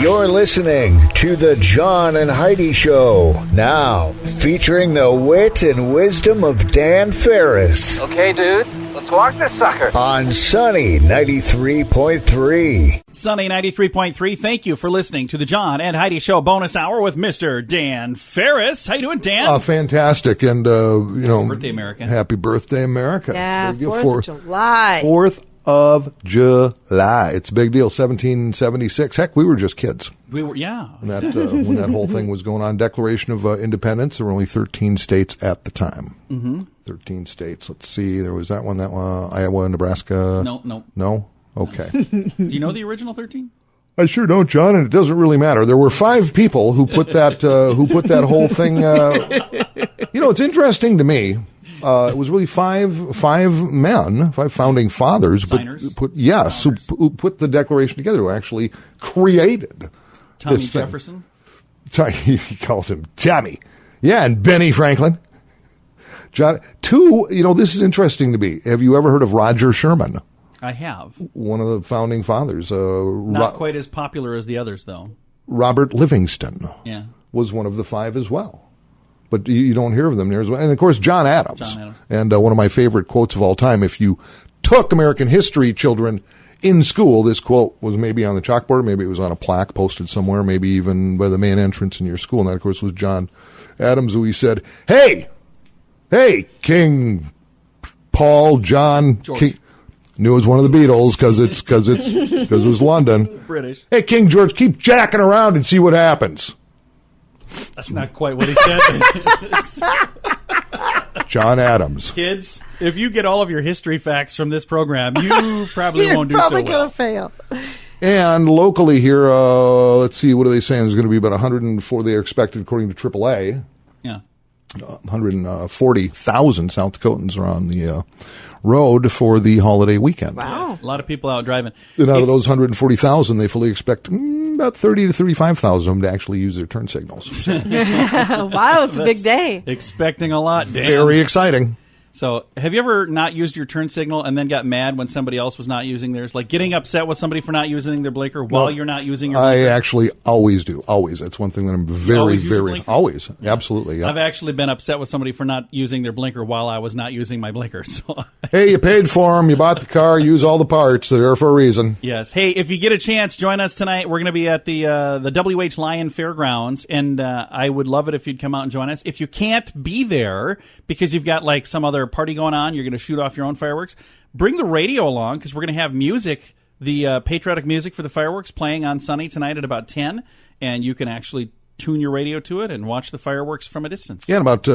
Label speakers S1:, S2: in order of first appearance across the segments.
S1: You're listening to the John and Heidi Show. Now, featuring the wit and wisdom of Dan Farris.
S2: Okay, dudes, let's walk this sucker.
S1: On Sunny 93.3.
S3: Sunny 93.3, thank you for listening to the John and Heidi Show bonus hour with Mr. Dan Farris. How you doing, Dan?
S4: Fantastic. And,
S3: birthday, America.
S4: Happy birthday, America.
S5: Yeah, 4th of July.
S4: 4th of July. It's a big deal. 1776. Heck, we were just kids.
S3: We were, yeah.
S4: When that whole thing was going on. Declaration of Independence. There were only 13 states at the time. Mm-hmm. 13 states. Let's see. There was that one, Iowa, Nebraska. No? Okay.
S3: Do you know the original 13?
S4: I sure don't, John, and it doesn't really matter. There were 5 people who put that whole thing. It's interesting to me. It was really five men, 5 founding fathers,
S3: Signers?
S4: who put the Declaration together, who actually created
S3: Tommy
S4: this thing.
S3: Jefferson.
S4: He calls him Tommy. Yeah, and Benny Franklin. John. 2. This is interesting to me. Have you ever heard of Roger Sherman?
S3: I have.
S4: One of the founding fathers.
S3: Not quite as popular as the others, though.
S4: Robert Livingston was one of the 5 as well. But you don't hear of them near as well. And, of course, John Adams. And one of my favorite quotes of all time, if you took American history, children, in school, this quote was maybe on the chalkboard, maybe it was on a plaque posted somewhere, maybe even by the main entrance in your school. And that, of course, was John Adams, who he said, Hey, King Paul, John,
S3: George.
S4: King. Knew it was one of the Beatles because it was London.
S3: British.
S4: Hey, King George, keep jacking around and see what happens.
S3: That's not quite what he said.
S4: John Adams.
S3: Kids, if you get all of your history facts from this program, you probably won't do so well.
S5: You're probably going to fail.
S4: And locally here, let's see, what are they saying? There's going to be about 104, they are expected, according to AAA.
S3: Yeah.
S4: 140,000 South Dakotans are on the road for the holiday weekend.
S5: Wow.
S3: Yes, a lot of people out driving.
S4: And out of those 140,000, they fully expect about 30 to 35,000 of them to actually use their turn signals.
S5: Wow, it's a big day.
S3: Expecting a lot, Dan.
S4: Very exciting.
S3: So, have you ever not used your turn signal and then got mad when somebody else was not using theirs? Like getting upset with somebody for not using their blinker while you're not using your blinker?
S4: I actually always do. Always. That's one thing that I'm very, always. Yeah. Absolutely. Yeah.
S3: I've actually been upset with somebody for not using their blinker while I was not using my blinker. So,
S4: hey, you paid for them. You bought the car. Use all the parts. They're there for a reason.
S3: Yes. Hey, if you get a chance, join us tonight. We're going to be at the WH Lion Fairgrounds, and I would love it if you'd come out and join us. If you can't be there because you've got like some other party going on, you're going to shoot off your own fireworks, bring the radio along because we're going to have music, the patriotic music for the fireworks playing on Sunny tonight at about 10, and you can actually tune your radio to it and watch the fireworks from a distance.
S4: Yeah, in about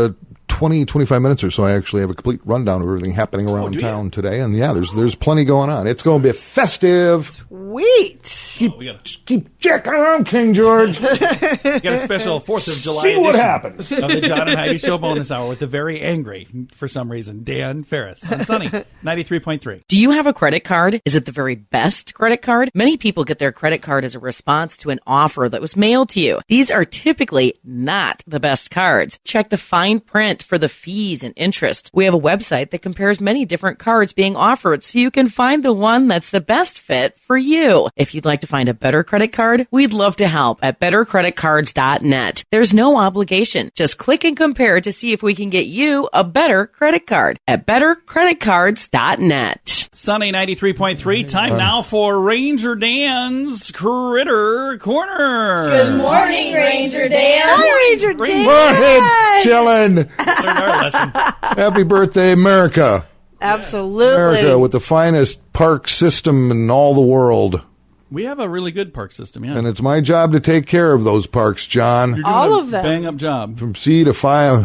S4: 20, 25 minutes or so, I actually have a complete rundown of everything happening around town today. And yeah, there's plenty going on. It's going to be festive.
S5: Sweet.
S4: Keep checking around, King George.
S3: We got a special 4th of July
S4: See what
S3: edition
S4: happens.
S3: of the John and Heidi Show bonus hour with the very angry, for some reason, Dan Farris on Sunny 93.3.
S6: Do you have a credit card? Is it the very best credit card? Many people get their credit card as a response to an offer that was mailed to you. These are typically not the best cards. Check the fine print for the fees and interest. We have a website that compares many different cards being offered so you can find the one that's the best fit for you. If you'd like to find a better credit card, we'd love to help at bettercreditcards.net. There's no obligation. Just click and compare to see if we can get you a better credit card at bettercreditcards.net.
S3: Sunny 93.3, time now for Ranger Dan's Critter Corner.
S7: Good morning, Ranger Dan.
S5: Hi, Ranger Dan.
S4: Good morning, chillin'.
S3: Learned our lesson.
S4: Happy birthday, America.
S5: Absolutely.
S4: America with the finest park system in all the world.
S3: We have a really good park system, yeah.
S4: And it's my job to take care of those parks, John.
S3: You're doing
S5: all
S3: a
S5: of them.
S3: bang-up job.
S4: From sea to fire.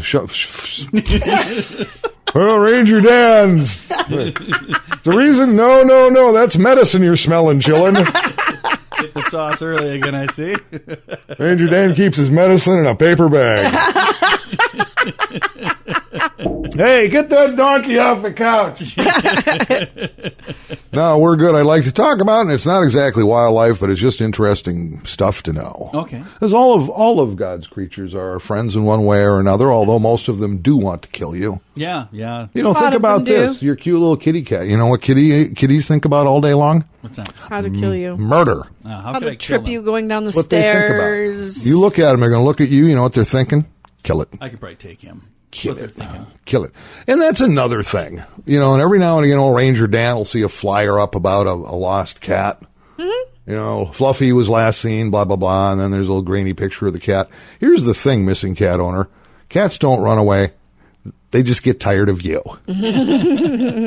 S4: Well, Ranger Dan's. The reason? No. That's medicine you're smelling, chillin'.
S3: Hit the sauce early again, I see.
S4: Ranger Dan keeps his medicine in a paper bag. Hey, get that donkey off the couch. No, we're good. I'd like to talk about, and it's not exactly wildlife, but it's just interesting stuff to know.
S3: Okay.
S4: Because all of God's creatures are our friends in one way or another, although most of them do want to kill you.
S3: Yeah.
S4: You know, think about this. Your cute little kitty cat. You know what kitties think about all day long?
S3: What's that?
S5: How to kill you.
S4: Murder.
S3: How
S5: How
S3: could I
S5: to
S3: kill
S5: trip
S3: them?
S5: you going down the
S4: What they think about.
S5: stairs.
S4: You look at them, they're going to look at you. You know what they're thinking? Kill it.
S3: I could probably take him.
S4: Kill
S3: What
S4: it.
S3: they're thinking.
S4: Kill it. And that's another thing. You know, and every now and again, old Ranger Dan will see a flyer up about a lost cat. Mm-hmm. You know, Fluffy was last seen, blah, blah, blah, and then there's a little grainy picture of the cat. Here's the thing, missing cat owner. Cats don't run away. They just get tired of you.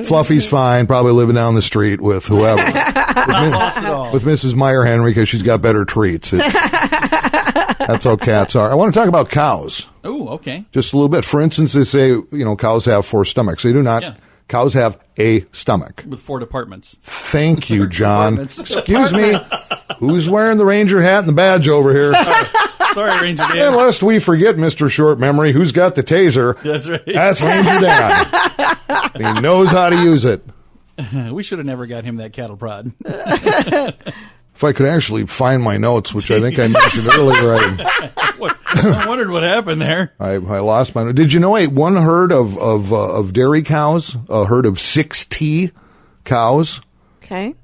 S4: Fluffy's fine, probably living down the street with whoever.
S3: Not lost at all.
S4: With Mrs. Meyer Henry because she's got better treats. That's how cats are. I want to talk about cows.
S3: Oh, okay.
S4: Just a little bit. For instance, they say, you know, cows have 4 stomachs. They do not.
S3: Yeah.
S4: Cows have a stomach.
S3: With 4 departments.
S4: Thank you, John.
S3: Departments.
S4: Excuse me. Who's wearing the Ranger hat and the badge over here?
S3: Sorry, Ranger Dan.
S4: And lest we forget, Mr. Short Memory, who's got the taser?
S3: That's right.
S4: That's Ranger Dan. He knows how to use it.
S3: We should have never got him that cattle prod.
S4: If I could actually find my notes, which I think I mentioned earlier,
S3: I wondered what happened there.
S4: I lost my. Did you know one herd of dairy cows, a herd of 6T cows,
S5: Okay.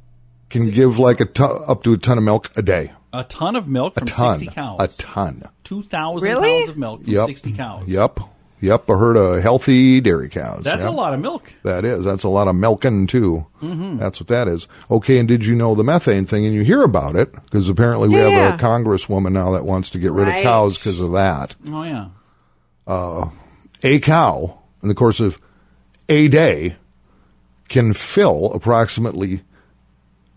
S4: can give like up to a ton of milk a day.
S3: A ton of milk from 60 cows.
S4: A ton.
S3: 2,000
S5: Really?
S3: pounds of milk from 60 cows.
S4: Yep. A herd of healthy dairy cows.
S3: That's
S4: Yep.
S3: a lot of milk.
S4: That is. That's a lot of milking, too.
S3: Mm-hmm.
S4: That's what that is. Okay, and did you know the methane thing? And you hear about it, because apparently we have a congresswoman now that wants to get rid of cows because of that.
S3: Oh, yeah.
S4: A cow, in the course of a day, can fill approximately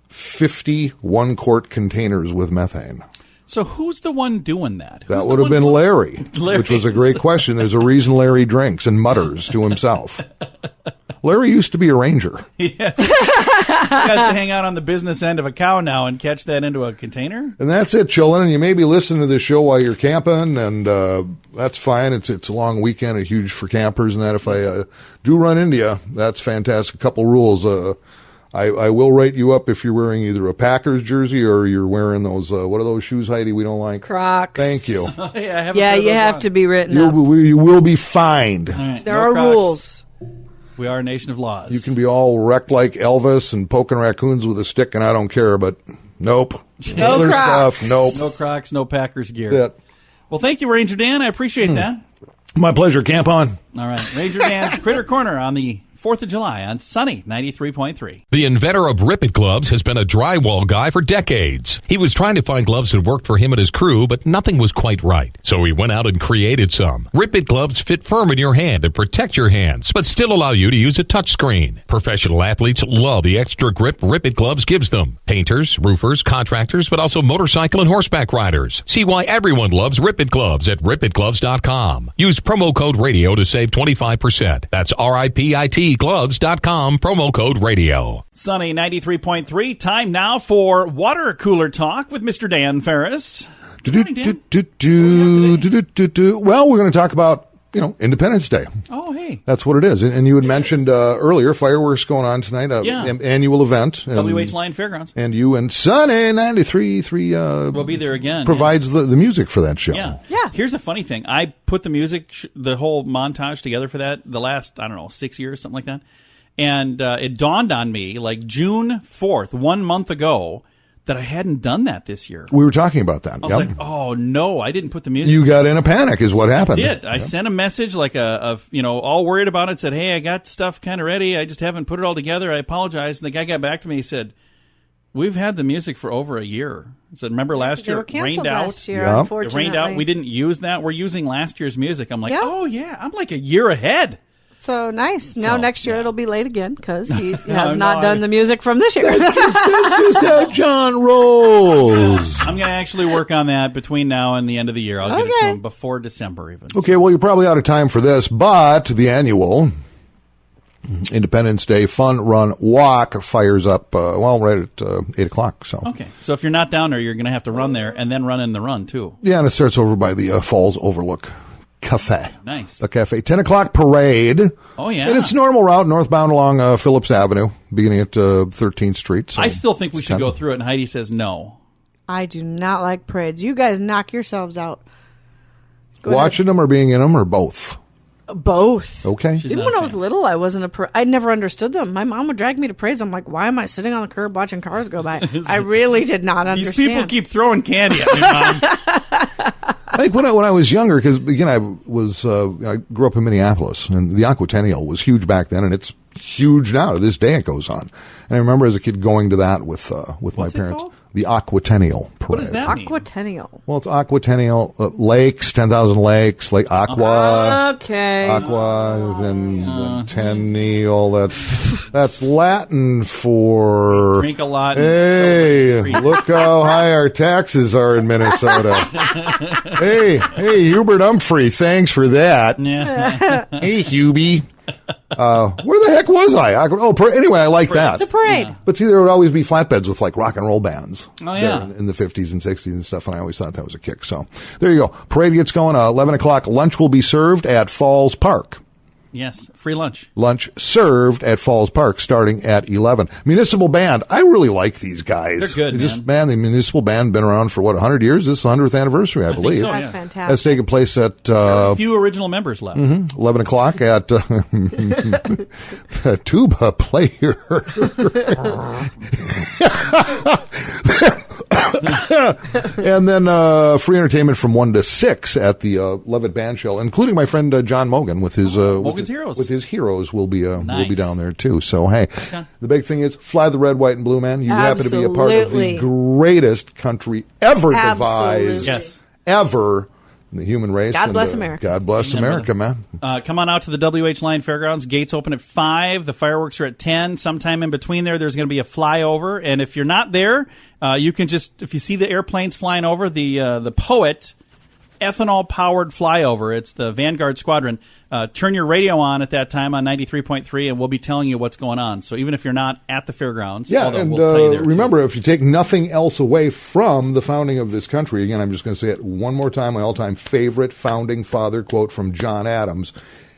S4: 50 one-quart containers with methane.
S3: So who's the one doing that?
S4: That would have been Larry,
S3: Larry.
S4: which was a great question. There's a reason Larry drinks and mutters to himself. Larry used to be a ranger.
S3: Yes. He has to hang out on the business end of a cow now and catch that into a container?
S4: And that's it, children. And you may be listening to this show while you're camping, and that's fine. It's a long weekend, and huge for campers. And that if I do run into you, that's fantastic. A couple rules. I will write you up if you're wearing either a Packers jersey or you're wearing those, what are those shoes, Heidi, we don't like?
S5: Crocs.
S4: Thank you.
S5: Yeah, you have to be written up.
S4: You will be fined.
S3: Right,
S5: There
S3: no
S5: are
S3: Crocs.
S5: rules.
S3: We are a nation of laws.
S4: You can be all wrecked like Elvis and poking raccoons with a stick, and I don't care, but nope.
S5: No
S4: Other
S5: Crocs.
S4: stuff, nope.
S3: No Crocs, no Packers gear.
S4: That's it.
S3: Well, thank you, Ranger Dan. I appreciate that.
S4: My pleasure. Camp on.
S3: All right. Ranger Dan's Critter Corner on the 4th of July on Sunny 93.3.
S8: The inventor of Rip It Gloves has been a drywall guy for decades. He was trying to find gloves that worked for him and his crew, but nothing was quite right. So he went out and created some. Rip It Gloves fit firm in your hand and protect your hands, but still allow you to use a touchscreen. Professional athletes love the extra grip Rip It Gloves gives them. Painters, roofers, contractors, but also motorcycle and horseback riders. See why everyone loves Rip It Gloves at ripitgloves.com. Use promo code radio to save 25%. That's RIPIT gloves.com, promo code radio.
S3: Sunny 93.3. Time now for Water Cooler Talk with Mr. Dan Farris. Good morning, Dan.
S4: Well, we're going to talk about, Independence Day.
S3: Oh, hey.
S4: That's what it is. And you had mentioned earlier fireworks going on tonight, annual event.
S3: WH Lion Fairgrounds.
S4: And you and Sunny 93.3
S3: we'll be there again.
S4: Provides the music for that show.
S3: Yeah. Here's the funny thing. I put the music, the whole montage together for that the last, 6 years, something like that. And it dawned on me, like June 4th, 1 month ago, that I hadn't done that this year.
S4: We were talking about that.
S3: I was like, oh, no, I didn't put the music.
S4: You got in a panic is what happened.
S3: I did. I sent a message like all worried about it, said, hey, I got stuff kind of ready. I just haven't put it all together. I apologize. And the guy got back to me. He said, we've had the music for over a year. He said, remember last year it rained out?
S5: Last year,
S4: Yep.
S5: unfortunately.
S3: It rained out. We didn't use that. We're using last year's music. I'm like,
S5: Yeah.
S3: oh, yeah. I'm like a year ahead.
S5: So nice. Now next year it'll be late again because he has
S3: No,
S5: not done the music from this year.
S4: That's just how John rolls.
S3: I'm going to actually work on that between now and the end of the year. I'll get it to him before December even.
S4: Okay, well, you're probably out of time for this, but the annual Independence Day Fun Run Walk fires up, right at 8 o'clock. So.
S3: Okay, so if you're not down there, you're going to have to run there and then run in the run, too.
S4: Yeah, and it starts over by the Falls Overlook Cafe.
S3: Nice.
S4: The cafe. 10 o'clock parade.
S3: Oh, yeah.
S4: And it's normal route northbound along Phillips Avenue, beginning at 13th Street. So
S3: I still think we should go through it, and Heidi says no.
S5: I do not like parades. You guys knock yourselves out.
S4: Watching them or being in them or both?
S5: Both.
S4: Okay.
S5: Even when I was little, I wasn't I never understood them. My mom would drag me to parades. I'm like, why am I sitting on the curb watching cars go by? I really did not understand.
S3: These people keep throwing candy at me, Mom.
S4: I think when I was younger, because again I grew up in Minneapolis, and the Aquatennial was huge back then, and it's huge now. To this day, it goes on. And I remember as a kid going to that with my parents.
S3: Called?
S4: The Aquatennial parade.
S3: What does that mean?
S5: Aquatennial.
S4: Well, it's Aquatennial lakes, 10,000 lakes, Lake Aqua.
S5: Okay.
S4: Aqua, then tennial. That's Latin for.
S3: Drink a lot.
S4: Hey, look how high our taxes are in Minnesota. hey, Hubert Humphrey, thanks for that.
S3: Yeah.
S4: Hey, Hubie. Where the heck was I? Anyway, I like that.
S5: It's a parade.
S3: Yeah.
S4: But see, there would always be flatbeds with like rock and roll bands.
S3: Oh, yeah.
S4: In the 50s and 60s and stuff, and I always thought that was a kick. So there you go. Parade gets going. 11 o'clock. Lunch will be served at Falls Park.
S3: Yes, free lunch.
S4: Lunch served at Falls Park starting at 11. Municipal Band. I really like these guys.
S3: They're good, man.
S4: The Municipal Band been around for, 100 years? This is the 100th anniversary, I believe.
S3: So,
S5: That's
S3: yeah.
S5: fantastic.
S4: That's taking place at...
S3: a few original members left.
S4: 11 o'clock at the tuba player. And then free entertainment from 1 to 6 at the Levitt Band Shell, including my friend John Mogan with his
S3: Heroes.
S4: With his heroes will be
S3: Nice.
S4: down there too. So hey, the big thing is fly the red, white, and blue, man. You happen to be a part of the greatest country ever devised,
S3: Yes,
S4: ever in the human race.
S5: God bless America.
S4: God bless America, man.
S3: come on out to the WH Line Fairgrounds. Gates open at 5. The fireworks are at 10. Sometime in between there's going to be a flyover. And if you're not there, you can if you see the airplanes flying over, the Poet ethanol-powered flyover, it's the Vanguard Squadron, turn your radio on at that time on 93.3, and we'll be telling you what's going on. So even if you're not at the fairgrounds,
S4: and
S3: we'll tell you there
S4: remember,
S3: too.
S4: if you take nothing else away from the founding of this country, again, I'm just going to say it one more time, my all-time favorite founding father quote from John Adams.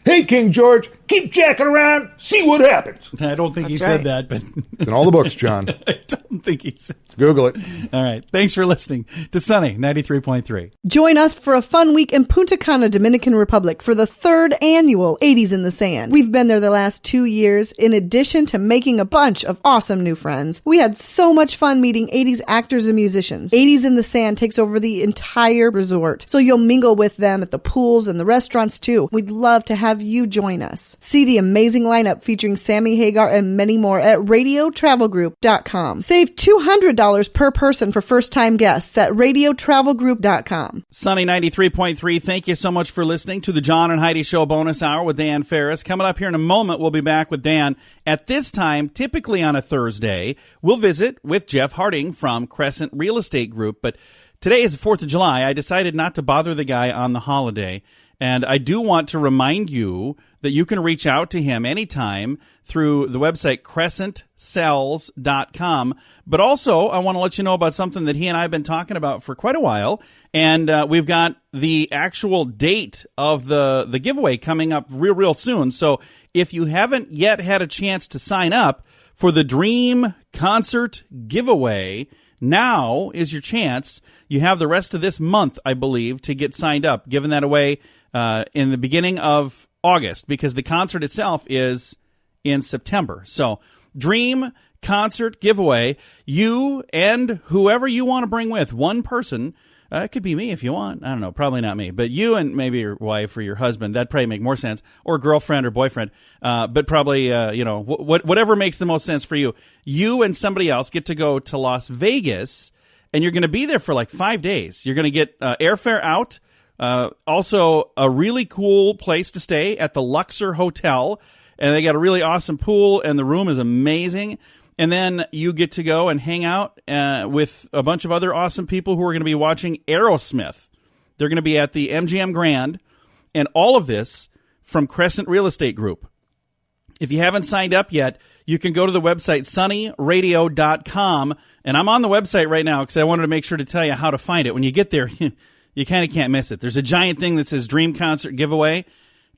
S4: Hey, King George, keep jacking around, see what happens.
S3: I don't think he said that, but
S4: it's in all the books, John.
S3: I don't think he said.
S4: Google it.
S3: All right. Thanks for listening to Sunny 93.3.
S5: Join us for a fun week in Punta Cana, Dominican Republic for the 3rd annual 80s in the Sand. We've been there the last 2 years. In addition to making a bunch of awesome new friends, we had so much fun meeting 80s actors and musicians. 80s in the Sand takes over the entire resort, so you'll mingle with them at the pools and the restaurants too. We'd love to have you join us. See the amazing lineup featuring Sammy Hagar and many more at radiotravelgroup.com. Save $200 per person for first-time guests at radiotravelgroup.com.
S3: Sunny 93.3, thank you so much for listening to the John and Heidi Show bonus hour with Dan Farris. Coming up here in a moment, we'll be back with Dan. At this time, typically on a Thursday, we'll visit with Jeff Harding from Crescent Real Estate Group. But today is the 4th of July. I decided not to bother the guy on the holiday. And I do want to remind you that you can reach out to him anytime through the website crescentcells.com. But also, I want to let you know about something that he and I have been talking about for quite a while. And we've got the actual date of the giveaway coming up real soon. So if you haven't yet had a chance to sign up for the Dream Concert Giveaway, now is your chance. You have the rest of this month, I believe, to get signed up, giving that away in the beginning of August, because the concert itself is in September. So, Dream Concert Giveaway, you and whoever you want to bring with, one person. It could be me if you want. I don't know, probably not me, but you and maybe your wife or your husband. That'd probably make more sense, or girlfriend or boyfriend. But probably, whatever makes the most sense for you. You and somebody else get to go to Las Vegas, and you're going to be there for like 5 days. You're going to get airfare out. Also, a really cool place to stay at the Luxor Hotel, and they got a really awesome pool, and the room is amazing. And then you get to go and hang out with a bunch of other awesome people who are going to be watching Aerosmith. They're going to be at the MGM Grand, and all of this from Crescent Real Estate Group. If you haven't signed up yet, you can go to the website sunnyradio.com, and I'm on the website right now because I wanted to make sure to tell you how to find it. When you get there, You kind of can't miss it. There's a giant thing that says Dream Concert Giveaway.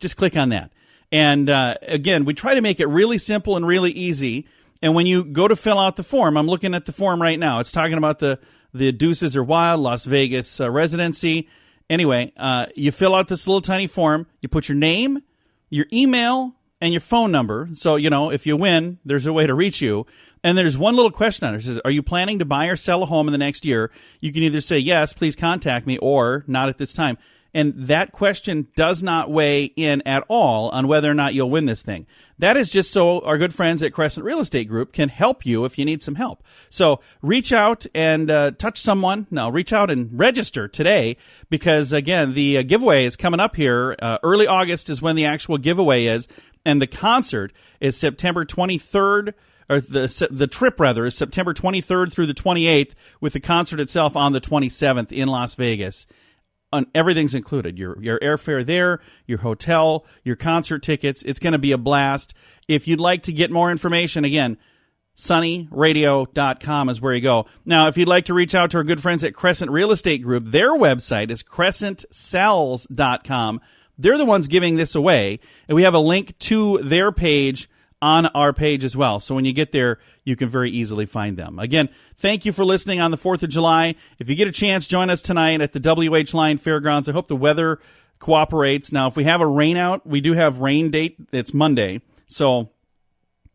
S3: Just click on that. And again, we try to make it really simple and really easy. And when you go to fill out the form, I'm looking at the form right now. It's talking about the Deuces Are Wild, Las Vegas residency. Anyway, you fill out this little tiny form. You put your name, your email, and your phone number. So, if you win, there's a way to reach you. And there's one little question on it. It says, are you planning to buy or sell a home in the next year? You can either say, yes, please contact me, or not at this time. And that question does not weigh in at all on whether or not you'll win this thing. That is just so our good friends at Crescent Real Estate Group can help you if you need some help. So reach out and touch someone. No, reach out and register today because, again, the giveaway is coming up here. Early August is when the actual giveaway is, and the concert is September 23rd. Or the trip, rather, is September 23rd through the 28th, with the concert itself on the 27th in Las Vegas. Everything's included. Your airfare there, your hotel, your concert tickets. It's going to be a blast. If you'd like to get more information, again, sunnyradio.com is where you go. Now, if you'd like to reach out to our good friends at Crescent Real Estate Group, their website is crescentsells.com. They're the ones giving this away, and we have a link to their page on our page as well. So when you get there, you can very easily find them. Again, thank you for listening on the 4th of July. If you get a chance, join us tonight at the WH Lion Fairgrounds. I hope the weather cooperates. Now, if we have a rain out, we do have rain date. It's Monday. So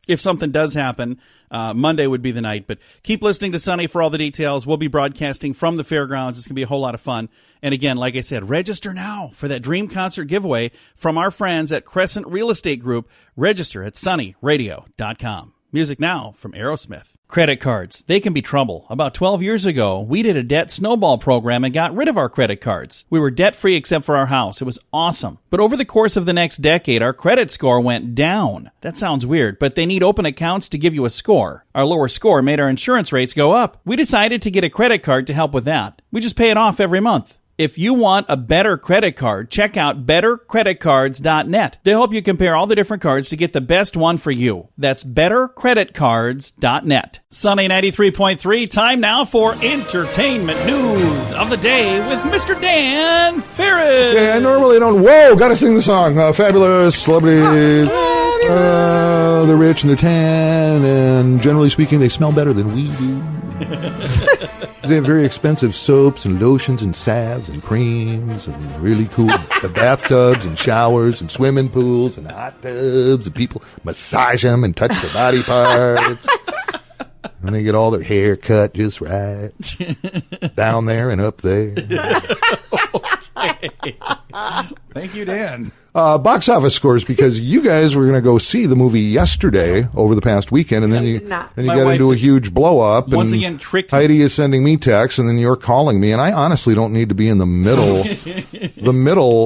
S3: if something does happen, Monday would be the night. But keep listening to Sunny for all the details. We'll be broadcasting from the fairgrounds. It's going to be a whole lot of fun. And again, like I said, register now for that Dream Concert giveaway from our friends at Crescent Real Estate Group. Register at sunnyradio.com. Music now from Aerosmith. Credit cards, they can be trouble. About 12 years ago, we did a debt snowball program and got rid of our credit cards. We were debt-free except for our house. It was awesome. But over the course of the next decade, our credit score went down. That sounds weird, but they need open accounts to give you a score. Our lower score made our insurance rates go up. We decided to get a credit card to help with that. We just pay it off every month. If you want a better credit card, check out bettercreditcards.net. They'll help you compare all the different cards to get the best one for you. That's bettercreditcards.net. Sunny 93.3, time now for entertainment news of the day with Mr. Dan Farris.
S4: Yeah, I normally don't. Whoa, gotta sing the song. Fabulous celebrities. They're rich and they're tan, and generally speaking, they smell better than we do. They have very expensive soaps and lotions and salves and creams and really cool bathtubs and showers and swimming pools and hot tubs, and people massage them and touch their body parts. And they get all their hair cut just right. Down there and up there.
S3: Okay. Thank you, Dan.
S4: Box office scores, because you guys were going to go see the movie yesterday over the past weekend, and then you got into a huge blow up.
S3: Once again, tricked me.
S4: Heidi is sending me texts, and then you're calling me, and I honestly don't need to be in the middle,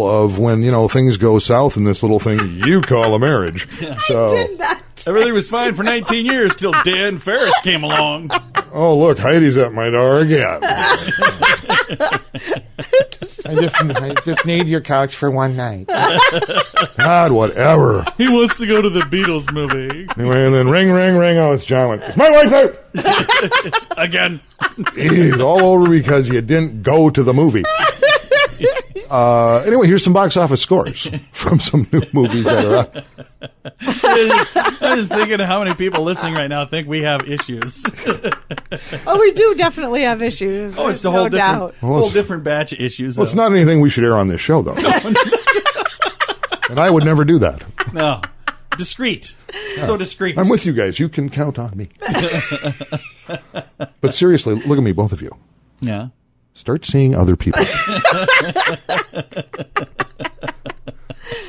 S4: of when things go south in this little thing you call a marriage. So
S5: I did that.
S3: Everything was fine for 19 years till Dan Farris came along.
S4: Oh, look, Heidi's at my door again. I just need your couch for one night. God, whatever.
S3: He wants to go to the Beatles movie.
S4: Anyway, and then ring. Oh, it's John. It's my wife's out.
S3: Again.
S4: He's all over because you didn't go to the movie. Anyway, here's some box office scores from some new movies that are out.
S3: I was thinking of how many people listening right now think we have issues.
S5: Oh, we do definitely have issues.
S3: Oh, it's a whole different batch of issues.
S4: Well, it's not anything we should air on this show, though. And I would never do that.
S3: No. Discreet. Yeah. So discreet.
S4: I'm with you guys. You can count on me. But seriously, look at me, both of you.
S3: Yeah.
S4: Start seeing other people.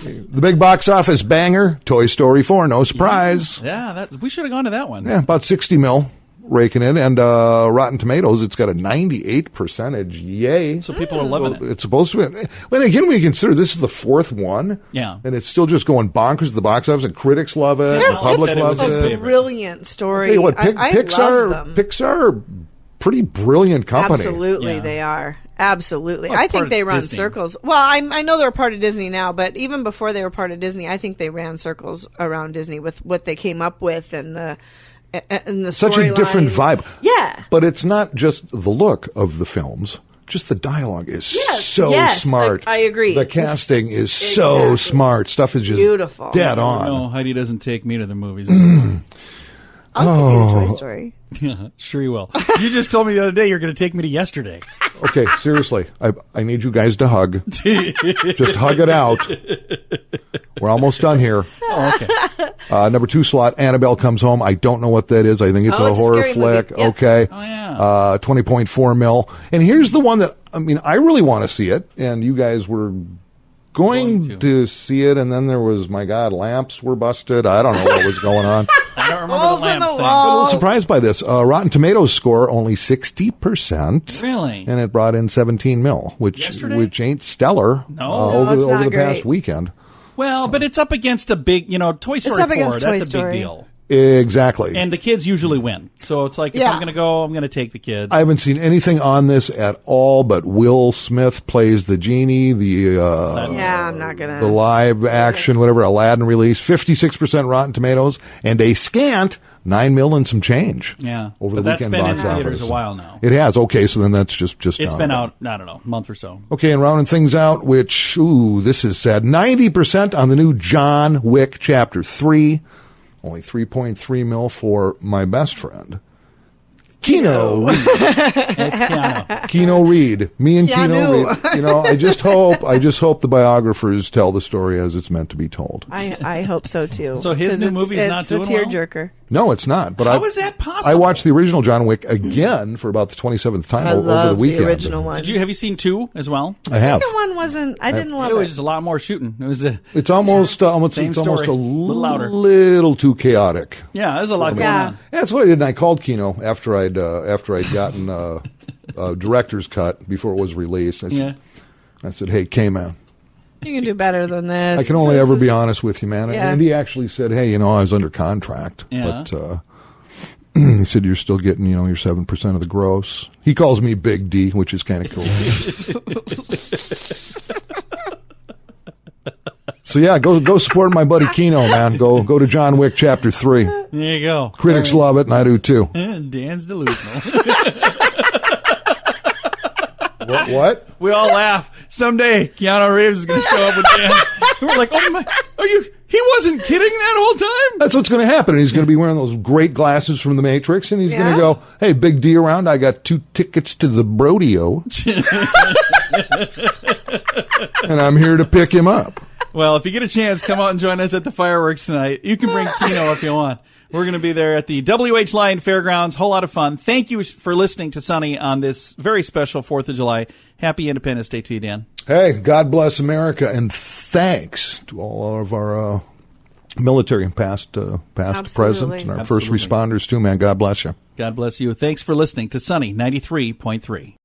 S4: The big box office banger, Toy Story 4, no surprise.
S3: Yeah, we should have gone to that one.
S4: Yeah, about 60 mil raking in. And Rotten Tomatoes, it's got a 98%. Yay.
S3: So people are loving it.
S4: It's supposed to be. When again, we consider this is the fourth one.
S3: Yeah.
S4: And it's still just going bonkers at the box office, and critics love it, the public loves it.
S5: It's a brilliant story.
S4: I'll tell you what,
S5: I love them.
S4: Pixar, pretty brilliant company.
S5: Absolutely, they are. Absolutely. I think they run
S3: Disney.
S5: circles. Well, I know they're part of Disney now, but even before they were part of Disney, I think they ran circles around Disney with what they came up with and the
S4: such a different vibe.
S5: Yeah.
S4: But it's not just the look of the films. just the dialogue is so smart.
S5: I agree.
S4: The casting is so smart. Stuff is just
S5: beautiful.
S4: Dead on.
S3: No, Heidi doesn't take me to the movies.
S5: I'll take you to Toy Story.
S3: Yeah, sure you will. You just told me the other day you're going to take me to yesterday.
S4: Okay, seriously. I need you guys to hug. Just hug it out. We're almost done here.
S3: Oh, okay.
S4: Number 2 slot, Annabelle Comes Home. I don't know what that is. I think it's a horror flick.
S5: Movie. Yep.
S4: Okay.
S3: Oh, yeah.
S4: 20.4 mil. And here's the one that, I really want to see it. And you guys were going to see it. And then there was, my God, lamps were busted. I don't know what was going on.
S3: I don't remember the lamps thing.
S4: I'm a little surprised by this. Rotten Tomatoes score only 60%.
S3: Really?
S4: And it brought in 17 mil, which ain't stellar. Over the past weekend.
S3: Well, but it's up against a big, Toy Story 4. That's a big deal.
S4: Exactly.
S3: And the kids usually win. So it's like, if I'm going to go, I'm going to take the kids.
S4: I haven't seen anything on this at all, but Will Smith plays the genie,
S5: I'm not going to.
S4: The live action, whatever, Aladdin release, 56% Rotten Tomatoes, and a scant 9 mil and some change.
S3: Yeah.
S4: Over the weekend box office.
S3: That's been in theaters a while now.
S4: It has. Okay, so then that's just
S3: it's been out, I don't know, a month or so.
S4: Okay, and rounding things out, which, this is sad, 90% on the new John Wick Chapter 3. Only 3.3 mil for my best friend, Keanu Reed.
S3: It's Keanu.
S4: Keanu Reed. Me and Keanu Reed. I just hope the biographers tell the story as it's meant to be told.
S5: I hope so too.
S3: So his new movie's not doing well?
S5: It's a tearjerker.
S4: No, it's not. But
S3: how is that possible?
S4: I watched the original John Wick again for about the 27th time over the weekend.
S5: The original one.
S3: Have you seen 2 as well?
S4: I have.
S5: The second one wasn't. I didn't love it.
S3: It was just a lot more shooting.
S4: It's almost a
S3: little louder.
S4: Little too chaotic.
S3: Yeah, there's a lot going on.
S4: That's what I did. And I called Kino after I'd gotten a director's cut before it was released. I said, "Hey, K-Man,
S5: you can do better than this.
S4: I can only ever be honest with you, man."
S5: Yeah.
S4: And he actually said, "Hey, I was under contract, but he said you're still getting, your 7% of the gross." He calls me Big D, which is kind of cool. So go support my buddy Kino, man. Go to John Wick Chapter 3.
S3: There you go.
S4: Critics love it, and I do too.
S3: Dan's delusional.
S4: What?
S3: We all laugh. Someday Keanu Reeves is going to show up with Dan. We're like, oh my, he wasn't kidding that whole time?
S4: That's what's going to happen. He's going to be wearing those great glasses from The Matrix, and he's going to go, "Hey, Big D around. I got 2 tickets to the Brodeo. And I'm here to pick him up."
S3: Well, if you get a chance, come out and join us at the fireworks tonight. You can bring Kino if you want. We're going to be there at the WH Lion Fairgrounds. Whole lot of fun. Thank you for listening to Sunny on this very special 4th of July. Happy Independence Day to you, Dan.
S4: Hey, God bless America, and thanks to all of our military, past, present, and our first responders too, man. God bless you.
S3: God bless you. Thanks for listening to Sunny 93.3.